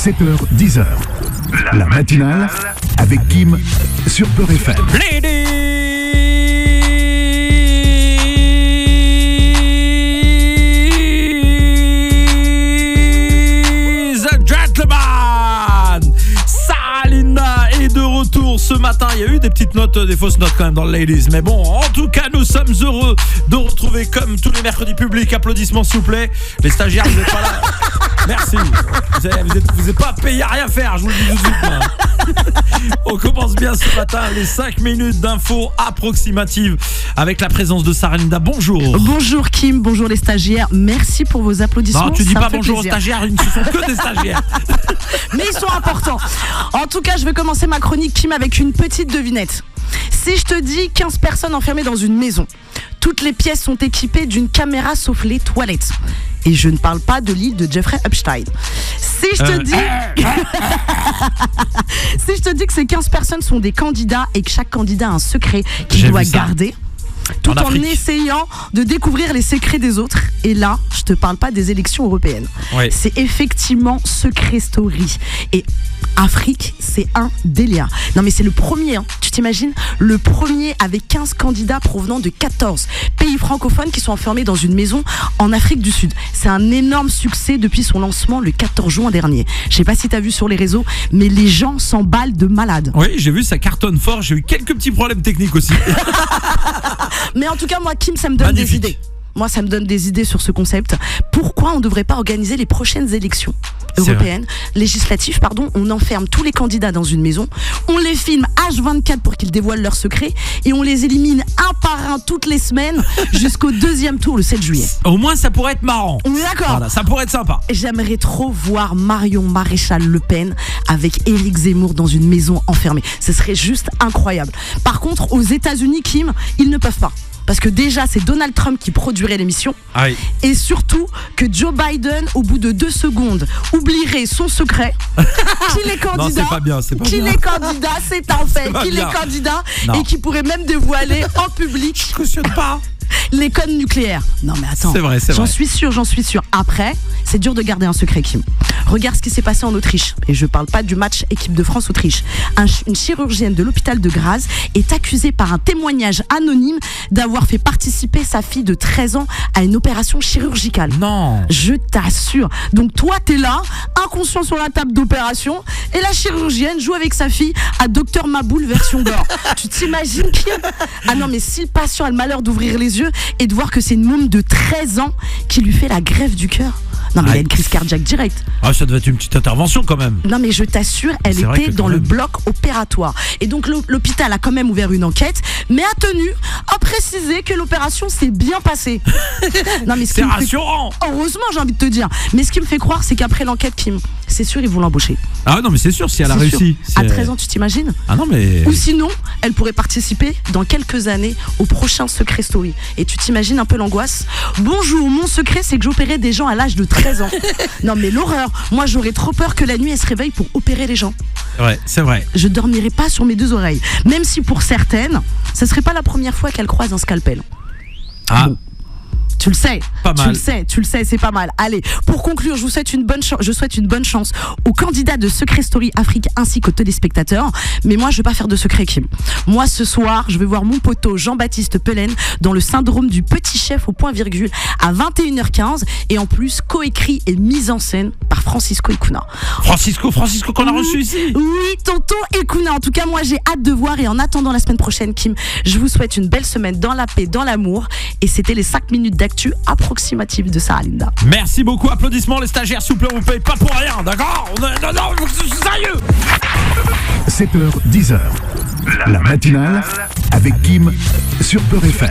7h, 10h. La matinale avec Kim sur Peur FM. Ladies and gentlemen, Sarah est de retour ce matin. Il y a eu des petites notes, des fausses notes quand même dans le Ladies. Mais bon, en tout cas, nous sommes heureux de retrouver comme tous les mercredis publics. Applaudissements s'il vous plaît. Les stagiaires, vous n'êtes pas là. Merci. Vous êtes pas payé à rien faire, je vous le dis tout de suite. Moi. On commence bien ce matin les 5 minutes d'infos approximatives avec la présence de Sarah Linda. Bonjour. Bonjour Kim, bonjour les stagiaires. Merci pour vos applaudissements. Non, tu dis ça pas me fait bonjour plaisir. aux stagiaires, ils ne sont que des stagiaires. Mais ils sont importants. En tout cas, je vais commencer ma chronique Kim avec une petite devinette. Si je te dis 15 personnes enfermées dans une maison, toutes les pièces sont équipées d'une caméra sauf les toilettes. Et je ne parle pas de l'île de Jeffrey Epstein. Si je te dis si je te dis que ces 15 personnes sont des candidats et que chaque candidat a un secret qu'il J'ai doit vu ça. garder, tout en Afrique. essayant de découvrir les secrets des autres. Et là, je te parle pas des élections européennes. Oui. C'est effectivement Secret Story. Et Afrique, c'est un délire. Non mais c'est le premier, hein. Tu t'imagines ? Le premier avec 15 candidats provenant de 14 pays francophones qui sont enfermés dans une maison en Afrique du Sud. C'est un énorme succès depuis son lancement le 14 juin dernier. Je sais pas si t'as vu sur les réseaux, mais les gens s'emballent de malade. Oui, j'ai vu, ça cartonne fort. J'ai eu quelques petits problèmes techniques aussi. Mais en tout cas, moi, Kim, ça me donne Magnifique. des idées. Moi, ça me donne des idées sur ce concept. Pourquoi on ne devrait pas organiser les prochaines élections européennes, législatives, pardon. On enferme tous les candidats dans une maison, on les filme H24 pour qu'ils dévoilent leurs secrets et on les élimine un par un toutes les semaines jusqu'au deuxième tour le 7 juillet. Au moins, ça pourrait être marrant. On est d'accord ? Voilà, ça pourrait être sympa. J'aimerais trop voir Marion Maréchal Le Pen avec Éric Zemmour dans une maison enfermée. Ce serait juste incroyable. Par contre, aux États-Unis, Kim, ils ne peuvent pas. Parce que déjà, c'est Donald Trump qui produirait l'émission. Ah oui. Et surtout que Joe Biden, au bout de 2 secondes, oublierait son secret. Qu'il est candidat. Non, c'est pas bien, c'est pas Qu'il bien. est candidat, c'est un fait. pas Qu'il bien. est candidat Non. et qu'il pourrait même dévoiler en public Je cautionne pas. les codes nucléaires. Non mais attends, C'est vrai, c'est j'en vrai. suis sûr. Après, c'est dur de garder un secret, Kim. Regarde ce qui s'est passé en Autriche. Et je parle pas du match équipe de France-Autriche. Une chirurgienne de l'hôpital de Graz est accusée par un témoignage anonyme d'avoir fait participer sa fille de 13 ans à une opération chirurgicale. Non. Je t'assure. Donc toi, t'es là, inconscient sur la table d'opération, et la chirurgienne joue avec sa fille à Docteur Maboul version gore. Tu t'imagines, Kim ? Ah non, mais si le patient a le malheur d'ouvrir les yeux et de voir que c'est une môme de 13 ans qui lui fait la greffe du cœur. Non mais il y a une crise cardiaque directe. Ah, ça devait être une petite intervention quand même. Non mais je t'assure, elle C'est vrai était que dans quand le même. bloc opératoire. Et donc l'hôpital a quand même ouvert une enquête, mais a tenu à préciser que l'opération s'est bien passée. Non mais ce qui C'est me fait- rassurant. Heureusement, j'ai envie de te dire. Mais ce qui me fait croire, c'est qu'après l'enquête, Kim, c'est sûr, ils vont l'embaucher. Ah non, mais c'est sûr, si elle a C'est réussi. sûr. À 13 ans, tu t'imagines ? Ah non, mais. Ou sinon, elle pourrait participer dans quelques années au prochain Secret Story. Et tu t'imagines un peu l'angoisse ? Bonjour, mon secret, c'est que j'opérais des gens à l'âge de 13 ans. Non mais l'horreur. Moi, j'aurais trop peur que la nuit, elle se réveille pour opérer les gens. Ouais, c'est vrai. Je dormirais pas sur mes 2 oreilles. Même si pour certaines, ça serait pas la première fois qu'elles croisent un scalpel. Ah, Bon. Tu le sais, Pas mal. tu le sais, c'est pas mal. Allez, pour conclure, je souhaite une bonne chance aux candidats de Secret Story Afrique ainsi qu'aux téléspectateurs. Mais moi, je vais pas faire de secret, Kim. Moi, ce soir, je vais voir mon poteau Jean-Baptiste Pelen dans le syndrome du petit chef au point virgule à 21h15 et en plus coécrit et mis en scène par Francisco Icuna. Francisco qu'on a reçu ici. Oui, tonton Icuna. En tout cas, moi, j'ai hâte de voir et en attendant la semaine prochaine, Kim, je vous souhaite une belle semaine dans la paix, dans l'amour. Et c'était les 5 minutes d'actu approximatives de Sarah Linda. Merci beaucoup, applaudissements les stagiaires, s'il vous plaît, on vous paye pas pour rien, d'accord ? Non, il faut que ce soit sérieux. 7h, 10h. La matinale avec Kim sur Peur FM.